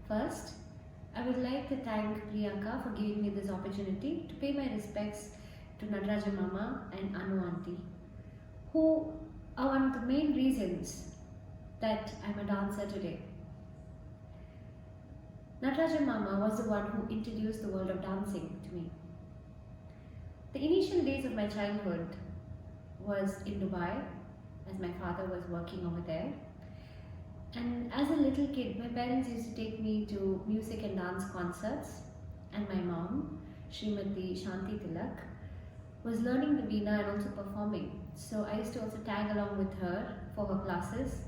First, I would like to thank Priyanka for giving me this opportunity to pay my respects to Nataraja Mama and Anu Auntie, who are one of the main reasons that I'm a dancer today. Nataraja Mama was the one who introduced the world of dancing to me. The initial days of my childhood was in Dubai, as my father was working over there. And as a little kid, my parents used to take me to music and dance concerts, and my mom, Srimati Tilak, was learning the veena and also performing. So I used to also tag along with her for her classes,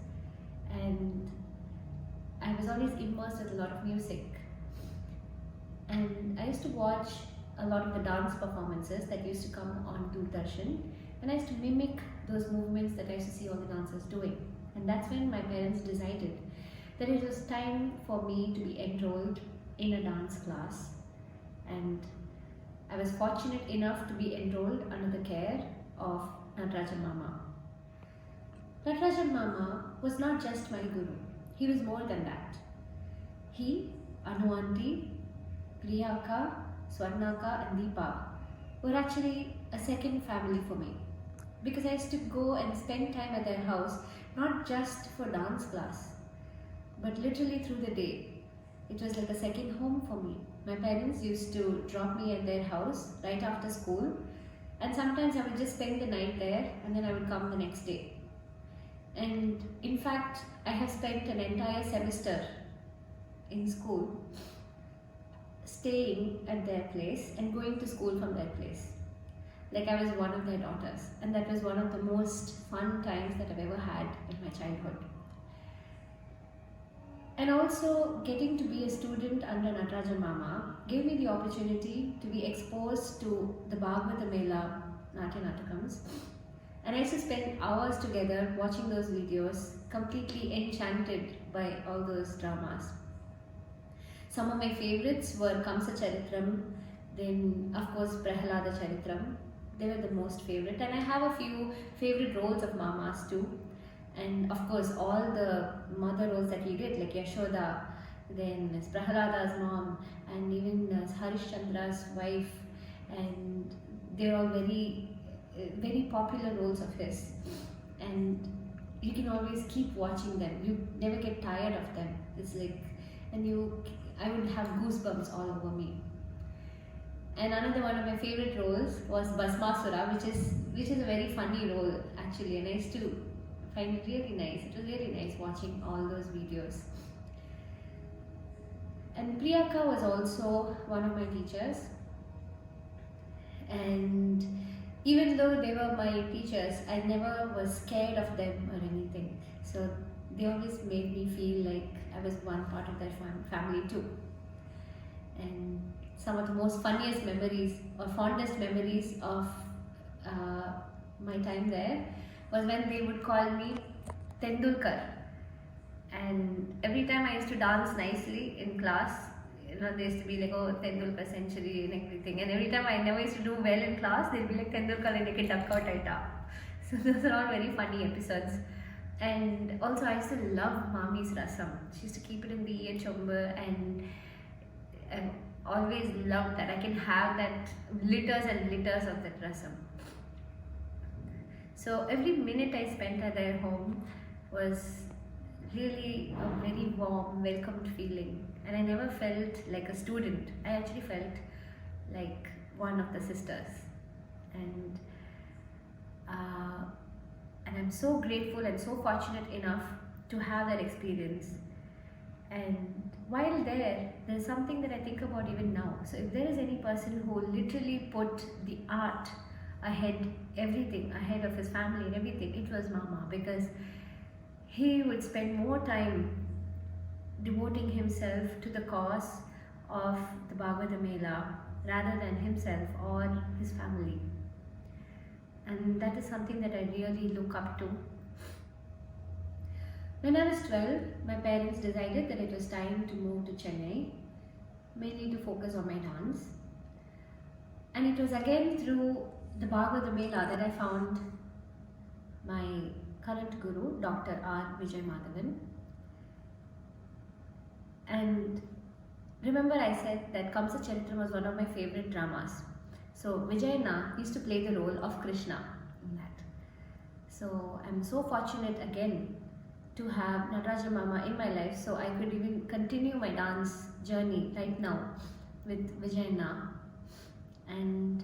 and I was always immersed with a lot of music. And I used to watch a lot of the dance performances that used to come on Doordarshan, and I used to mimic those movements that I used to see all the dancers doing. And that's when my parents decided that it was time for me to be enrolled in a dance class. And I was fortunate enough to be enrolled under the care of Nataraja Mama. Nataraja Mama was not just my guru, he was more than that. He, Anu Auntie, Priyanka, Swarnaka and Deepa were actually a second family for me, because I used to go and spend time at their house, not just for dance class, but literally through the day. It was like a second home for me. My parents used to drop me at their house right after school, and sometimes I would just spend the night there and then I would come the next day. And in fact, I have spent an entire semester in school staying at their place and going to school from their place. Like I was one of their daughters, and that was one of the most fun times that I've ever had in my childhood. And also getting to be a student under Nataraja Mama gave me the opportunity to be exposed to the Bhagavatha Mela Vidyalaya, and I used to spend hours together watching those videos, completely enchanted by all those dramas. Some of my favorites were Kamsa Charitram, then of course Prahalada Charitram. They were the most favorite, and I have a few favorite roles of Mamas too. And of course all the mother roles that we get, like Yashoda, then as Prahalada's mom, and even as Harishchandra's wife, and they're all very popular roles of his. And you can always keep watching them. You never get tired of them. It's like, I would have goosebumps all over me. And another one of my favorite roles was Bhasmasura, which is a very funny role actually, and I used to find it really nice. It was really nice watching all those videos. And Priyanka was also one of my teachers, and even though they were my teachers, I never was scared of them or anything. So they always made me feel like I was one part of their family too. And some of the most funniest memories or fondest memories of my time there was when they would call me Tendulkar. And every time I used to dance nicely in class, they used to be like, oh, Tendulkar century and everything. And every time I never used to do well in class, they'd be like, Tendulkar and duck out aita. So those are all very funny episodes. And also I used to love Mami's rasam. She used to keep it in the chomba, and always loved that. I can have that liters and liters of that rasam. So every minute I spent at their home was really a very warm, welcomed feeling. And I never felt like a student. I actually felt like one of the sisters. And I'm so grateful and so fortunate enough to have that experience. And while there's something that I think about even now. So if there is any person who literally put the art ahead, everything ahead of his family and everything, it was Mama, because he would spend more time devoting himself to the cause of the Bhagavatha Mela rather than himself or his family. And that is something that I really look up to. When I was 12, my parents decided that it was time to move to Chennai, mainly to focus on my dance. And it was again through the Bhagavatha Mela that I found my current guru, Dr. R. Vijayamadhavan. And remember I said that Kamsa Charitram was one of my favorite dramas. So Vijayana used to play the role of Krishna in that. So I'm so fortunate again to have Nataraja Mama in my life, so I could even continue my dance journey right now with Vijayana. And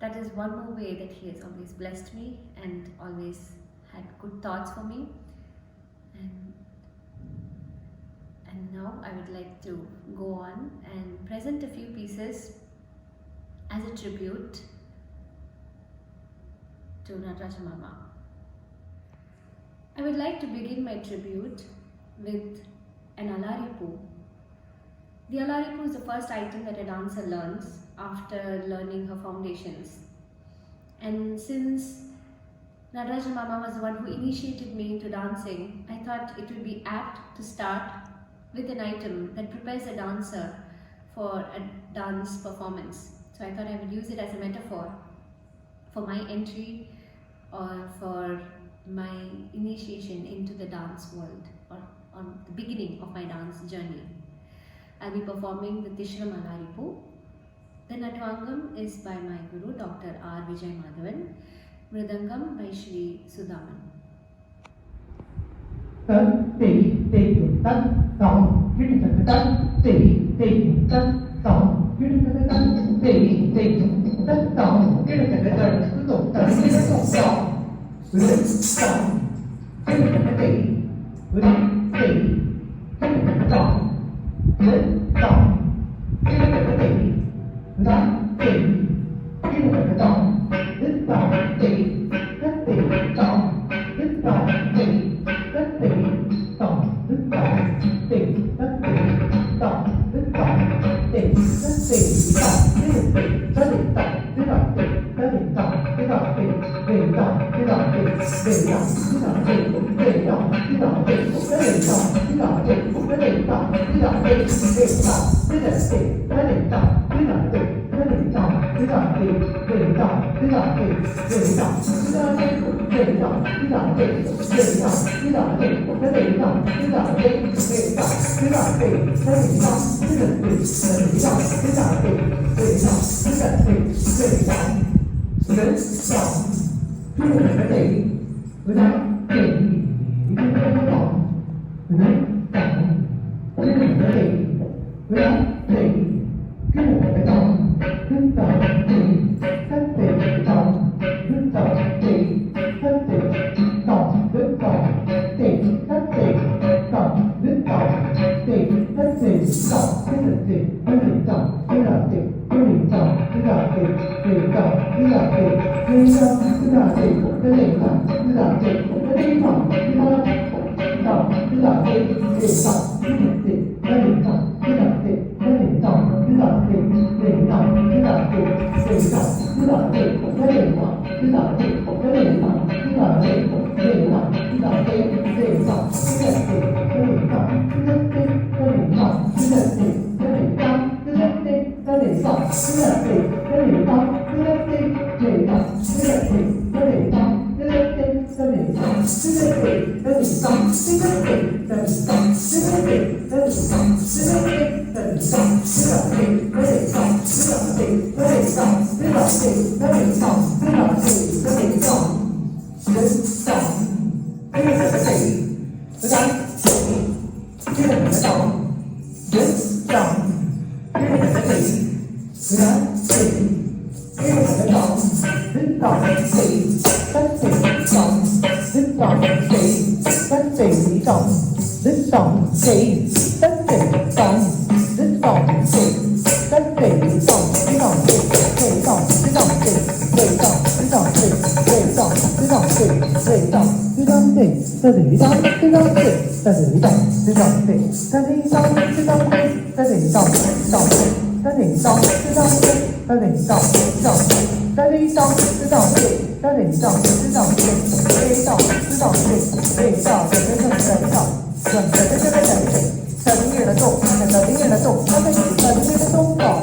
that is one more way that he has always blessed me and always had good thoughts for me. And now I would like to go on and present a few pieces as a tribute to Nataraja Mama. I would like to begin my tribute with an alaripu. The alaripu is the first item that a dancer learns after learning her foundations. And since Nataraja Mama was the one who initiated me into dancing, I thought it would be apt to start with an item that prepares a dancer for a dance performance. So I thought I would use it as a metaphor for my entry or for my initiation into the dance world, or on the beginning of my dance journey. I'll be performing the Tishram Alaripu. The Natvangam is by my guru, Dr. R. Vijayamadhavan. Mridangam by Sri Sudaman. Tân tỷ tỷ tân tổng khi được tân tỷ tỷ tân tổng khi được tân tỷ tỷ tân tổng khi được tân cứ tổng tân khi được tổng tổng tổng khi được tỷ tỷ khi được tổng tổng khi được tỷ tân tỷ khi được tổng tổng tỷ tất tỷ tổng tổng tỷ tất tỷ tổng tổng tỷ tất tỷ tổng tổng tỷ tất tỷ tổng tỷ tất tỷ tổng tỷ tất tỷ tổng tỷ tất tỷ tổng tỷ tổng tỷ tỷ tổng tỷ tỷ tổng tỷ tổng tỷ tất tỷ tổng tỷ tổng tỷ tất tỷ tổng tỷ tổng tỷ tỷ tổng tỷ tất tỷ tất tỷ tổng tỷ tổng tỷ tất tỷ tổng tỷ tổng tỷ tỷ tổng tỷ tổng tỷ tỷ tổng tỷ tổng tỷ tỷ tổng tỷ tổng tỷ tỷ tổng tỷ tổng tỷ tất tỷ tổng tỷ tổng tỷ tỷ tổng tỷ tổng tỷ tất tỷ tổng tỷ tổng tỷ tỷ tổng tỷ tổng tỷ tỷ tổng tỷ tổng tỷ tỷ tổng đến tổng khi được cái tỷ với đó tỷ khi được cái tổng với tổng khi được cái tỷ với đó tỷ khi được cái tổng với tổng tỷ tất tỷ tổng với tổng tỷ tất tỷ tổng với tổng tỷ tất tỷ tổng với tổng tỷ tất tỷ tổng với được tỷ với được tổng với là tỷ với được tổng với là tỷ tỷ tổng với là tỷ với tổng với là tỷ với được tổng với là tỷ với được tổng với là tổng với là tỷ tỷ tổng với được tỷ với được tổng với là tỷ với được tổng với là tỷ tỷ tổng với là tỷ tỷ tổng với là tỷ với được tổng với là tỷ với được tổng với là tỷ tỷ tổng với là tỷ tỷ tổng với là tỷ với được tổng với là tỷ với được tổng với là tỷ với được tổng với là tỷ với được tổng với là tỷ với được tổng với là tỷ tỷ tổng với là tỷ với được tổng với là tỷ với được tổng với là tỷ với được tổng với là tỷ với được tổng với là tỷ với được tổng với là tỷ với được tổng với là tỷ với được tổng với là tỷ với được tổng với là tỷ với được tổng với là tỷ với được tổng với là tỷ với được tổng đến tổng cái này là cái tỷ với đó cái này là cái tổng đến tổng cái này là cái tỷ với đó tỷ cái này là cái tổng đến tổng tỷ tất tỷ tổng đến tổng tỷ tất tỷ tổng đến tổng tỷ tất tỷ tổng đến tổng tỷ tất tỷ tổng đến tổng tỷ tỷ tổng đến tổng tỷ tỷ tổng đến tổng tỷ tỷ tổng đến tổng tỷ tỷ tổng đến tổng tỷ ta tỷ tổng đến tổng tỷ ta tỷ tổng đến tổng tỷ ta tỷ tổng đến tổng tỷ ta tỷ tổng tổng tỷ ta tỷ tổng đến tổng tỷ ta tỷ tổng tổng tỷ ta tỷ tổng đến tổng tỷ ta tỷ tổng đến tổng tỷ tỷ tổng đến tổng tỷ tỷ tổng đến tổng tỷ tổng dần dần đến cái này ta tiếng người là tổng ta tiếng người là tổng ta tiếng người là tổng tổng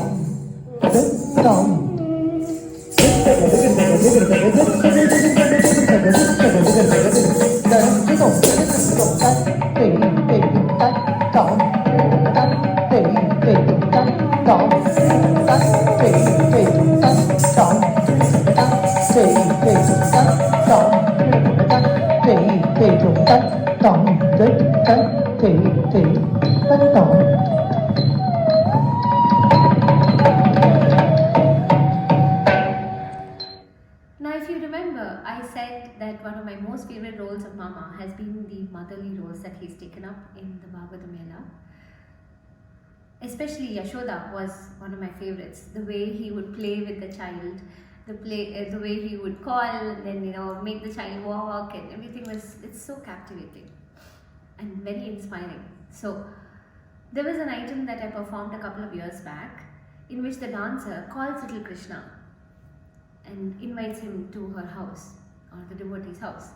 đến tổng cái tổng Now, if you remember, I said that one of my most favorite roles of Mama has been the motherly roles that he's taken up in the Bhagavatha Mela. Especially Yashoda was one of my favorites. The way he would play with the child, the way he would call and then make the child walk, and everything it's so captivating and very inspiring. So there was an item that I performed a couple of years back in which the dancer calls little Krishna and invites him to her house or the devotee's house.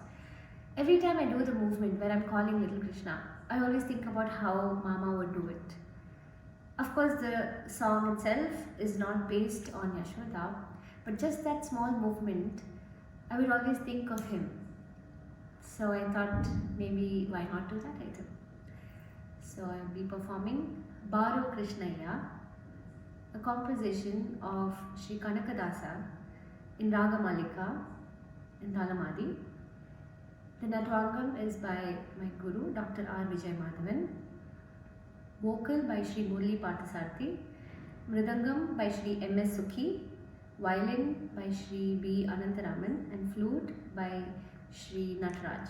Every time I do the movement where I'm calling little Krishna, I always think about how Mama would do it. Of course, the song itself is not based on Yashoda, but just that small movement, I would always think of him. So I thought maybe why not do that item. So I'll be performing Baro Krishnaya, a composition of Sri Kanakadasa in Raga Malika in Talamadi. The Natwarangam is by my guru, Dr. R. Vijayamadhavan. Vocal by Sri Murli Patasarthi. Mridangam by Sri M. S. Sukhi. Violin by Sri B. Anantaraman. And flute by Sri Nataraj.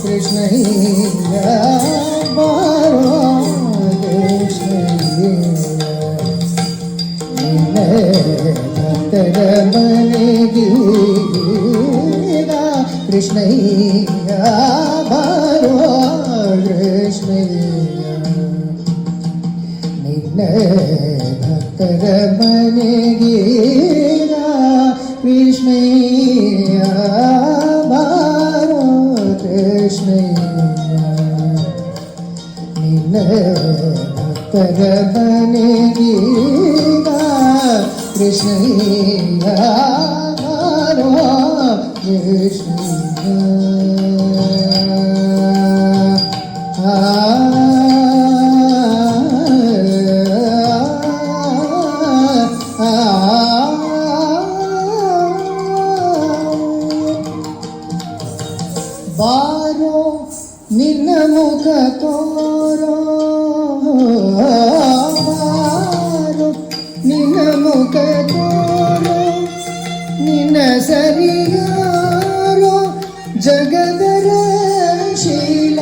Krishna ಬಾರೋ ಕೃಷ್ಣಯ್ಯ ನಿನ್ನೆ ಭಕ್ತರ ಮನೆಗೀಗ ಕೃಷ್ಣಯ್ಯ ಬಾರೋ ಕೃಷ್ಣಯ್ಯ ನಿನ್ನೆ ಭಕ್ತರ ಮನೆಗೀಗ ಕೃಷ್ಣಯ್ಯ ಬಾರೋ ಕೃಷ್ಣಯ್ಯ ನಿನ್ನ ಭಕ್ತರ ಮನೆಗೀಗ ಕೃಷ್ಣಯ್ಯ ಬಾರೋ ಕೃಷ್ಣಯ್ಯ ಬಾರೋ ನಿನ್ನ ಮುಖ ತೋರೋ ಬಾರೋ ನಿನ್ನ ಮುಖ ತೋರೋ ನಿನ್ನ ಸರಿಯಾರೋ ಜಗದರ ಶೀಲ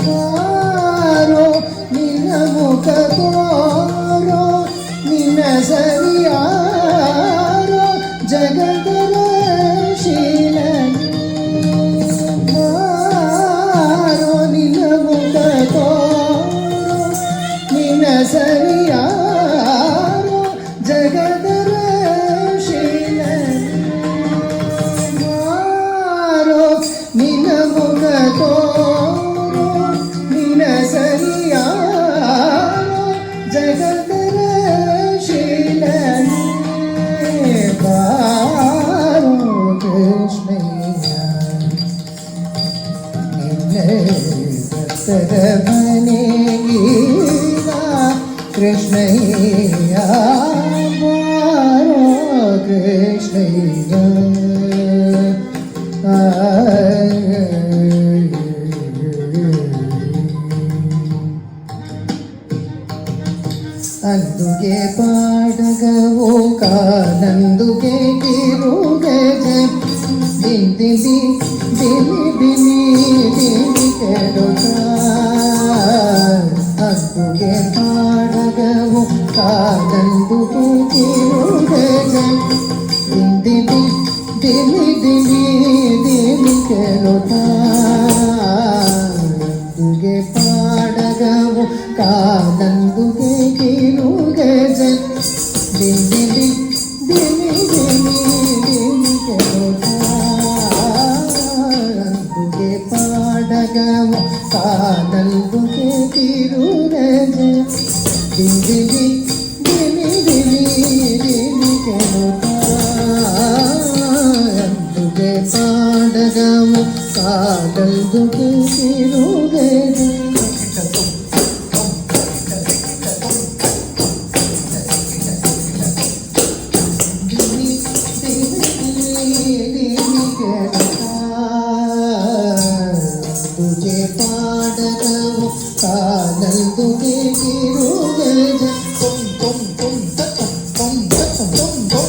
ಬಾರೋ ನಿನ್ನ ಮುಖ ತೋರೋ ನಿನ್ನ ಸರಿಯಾರೋ ಜಗದರ ಶೀಲ ಸರಿಯಾರೋ ಜಗದರ ಶೀಲ ಮಾರೋ ನಿನ ಮುಖ ತೋರೋ ನಿನ ಸರಿಯಾರೋ ಜಗದರ ಶೀಲ ಬಾರೋ ಕೃಷ್ಣಯ್ಯ ನಿನ್ನೆ ಭಕ್ತರ ಮನೆಗೀಗ ಕೃಷ್ಣಯ್ಯ ಬಾರೋ ಕೃಷ್ಣಯ್ಯ ಅಂದುಗೆ ಪಾಡಗವೋ ಕಾನಂದುಗೆ ಕಿರುಗೆ ದಿನಿ ದಿನಿ ದಿನಿ ದಿನಿ ಕೆಡುಗ ಅಂದುಗೆ ಪಾಡಗವೋ ಕಾನಂದುಗೆ ಕಿರುಗೆ ದಿನಿ ದಿನಿ ದಿನಿ ದಿನಿ ಕೆಡುಗ ಅಂದುಗೆ ಪಾಡಗವೋ ಕಾನಂದುಗೆ ಕಿರುಗೆ ದಿನಿ ದಿನಿ ದಿನಿ ದಿನಿ ಕೆಡುಗ ಅಂದುಗೆ ಪಾಡಗವೋ ಕಾನಂದುಗೆ ಕಿರುಗೆ ದಿನಿ ದಿನಿ ದಿನಿ ದಿನಿ ಕೆಡುಗ ಅಂದುಗೆ ಪಾಡಗವೋ ಕಾನಂದುಗೆ ಕಿರುಗೆ तुझे पाडगव कानल तुझे किरुगे तुम तुम तुम तुम तुम तुम तुम तुम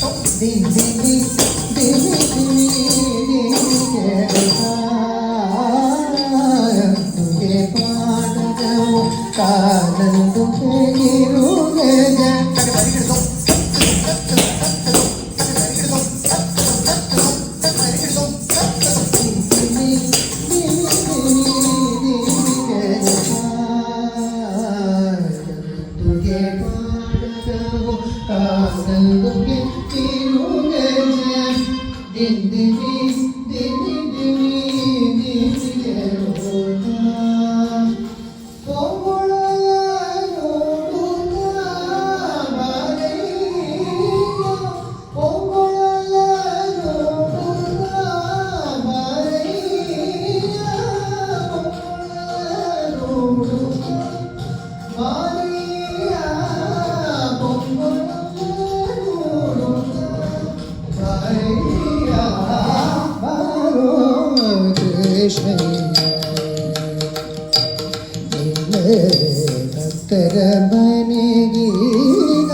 तुम दिन दिन दिन दिन तुझे पाडगव कानल तुझे किरुगे ಭಕ್ತರ ಮನೆಗೀಗ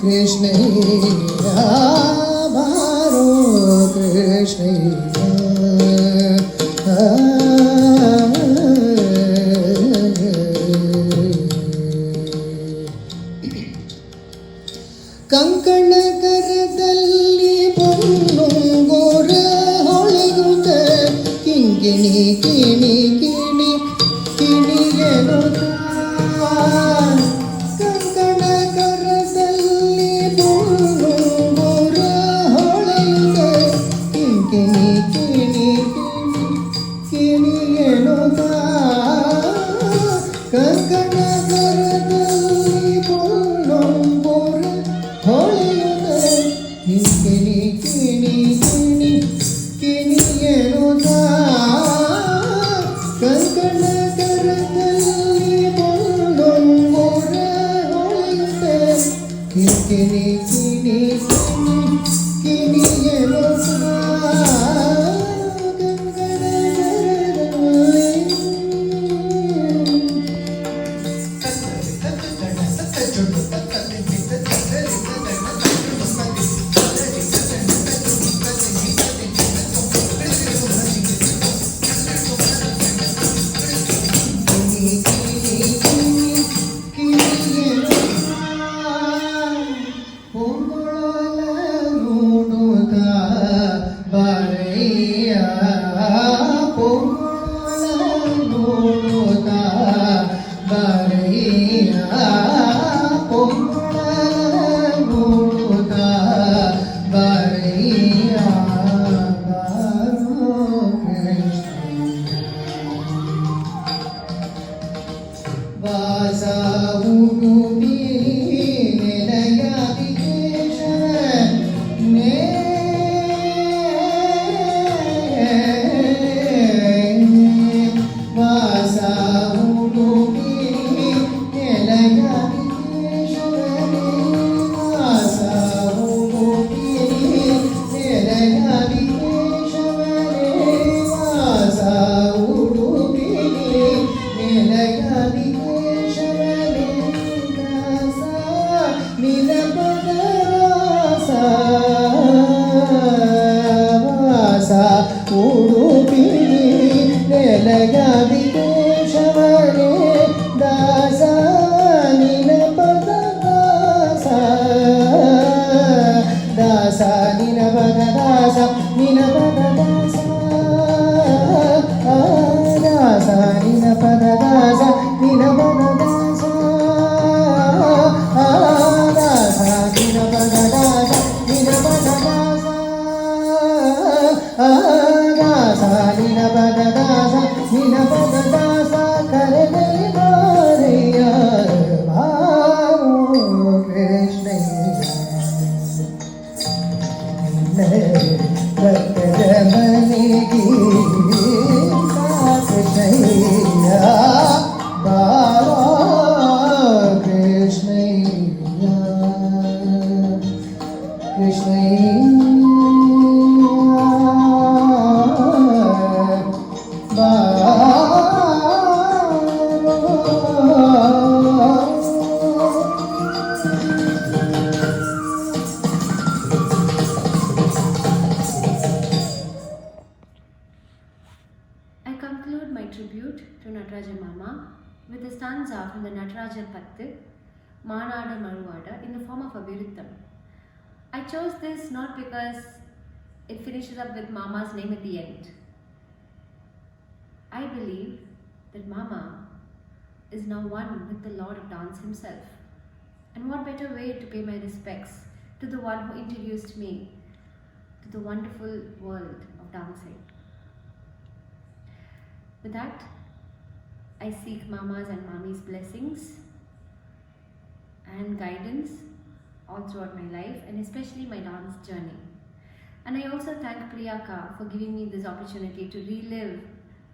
ಕೃಷ್ಣಯ್ಯ ಬಾರೋ ಕೃಷ್ಣ ಕಂಕಣ ಕರದಲ್ಲಿ ಪೊನ್ನೊಂಗೋರ ಹೊಳೆಯುತ್ತ ಕಿಂಗಿಣಿ ಕಿಣಿ ಕಿಣಿ ಕಿಣಿಯನುತ್ತ ಕಂಕಣ ಕರದಲ್ಲಿ ಪೊನ್ನೊಂಗೋರ ಹೊಳೆಯುತ್ತ ಕಿಂಗಿಣಿ ಕಿಣಿ ಕಿಣಿ ಕಿಣಿಯನುತ್ತ ಕಂಕಣ ಕರದಲ್ಲಿ ಪೊನ್ನೊಂಗೋರ ಹೊಳೆಯುತ್ತ ಕಿಣಿ ಕಿಣಿ ಕಿಣಿ ಕಿಣಿಯನುತ್ತ ಕಂಕಣ ಕರದಲ್ಲಿ ಪೊನ್ನೊಂಗೋರ ಹೊಳೆಯುತ್ತ ಕಿಣಿ ಕಿಣಿ ಕಿಣಿ ಕಿಣಿಯನುತ್ತ ಕಂಕಣ ಕರದಲ್ಲಿ with a stanza from the Nataraja Maruada in the form of a Viruttam. I chose this not because it finishes up with Mama's name at the end. I believe that Mama is now one with the Lord of Dance himself. And what better way to pay my respects to the one who introduced me to the wonderful world of dancing. With that, I seek Mama's and Mami's blessings and guidance all throughout my life, and especially my dance journey. And I also thank Priyaka for giving me this opportunity to relive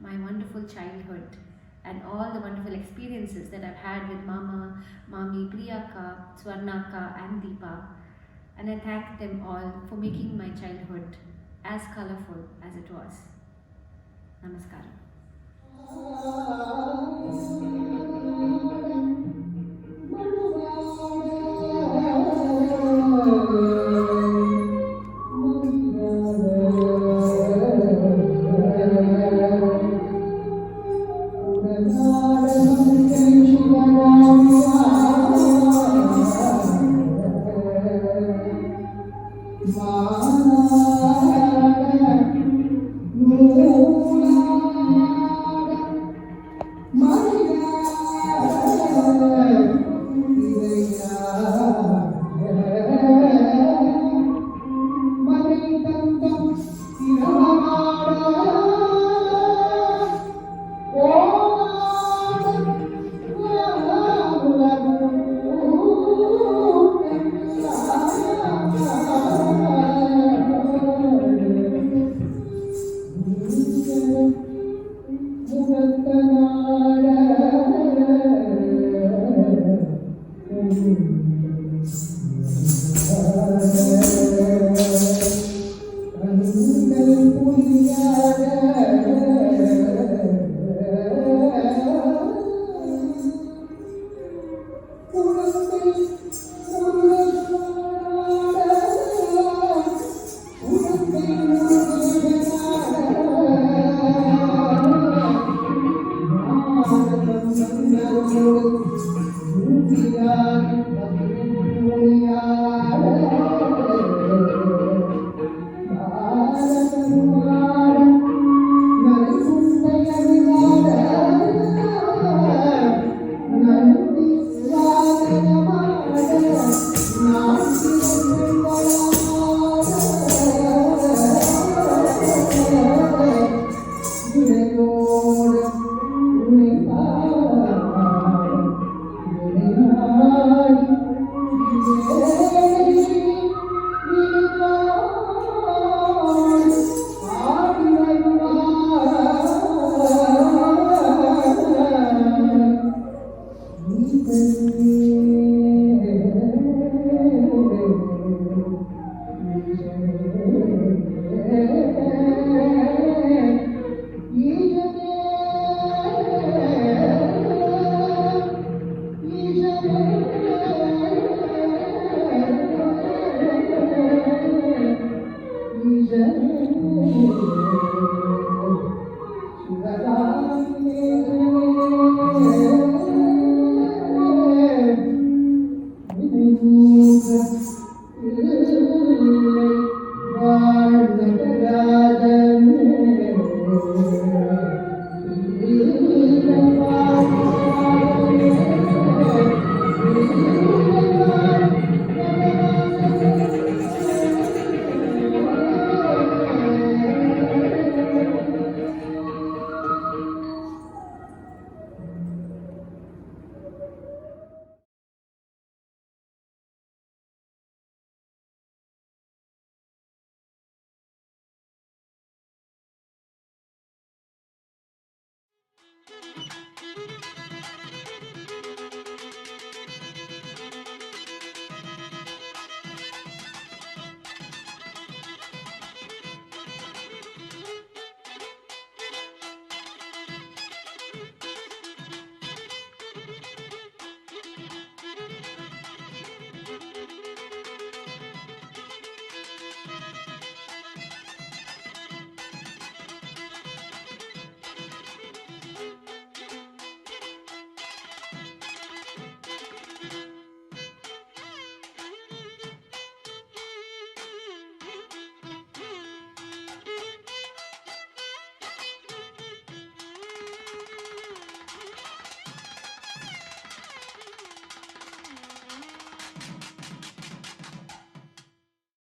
my wonderful childhood and all the wonderful experiences that I've had with Mama, Mami, Priyaka, Swarnaka and Deepa. And I thank them all for making my childhood as colorful as it was. Namaskaram.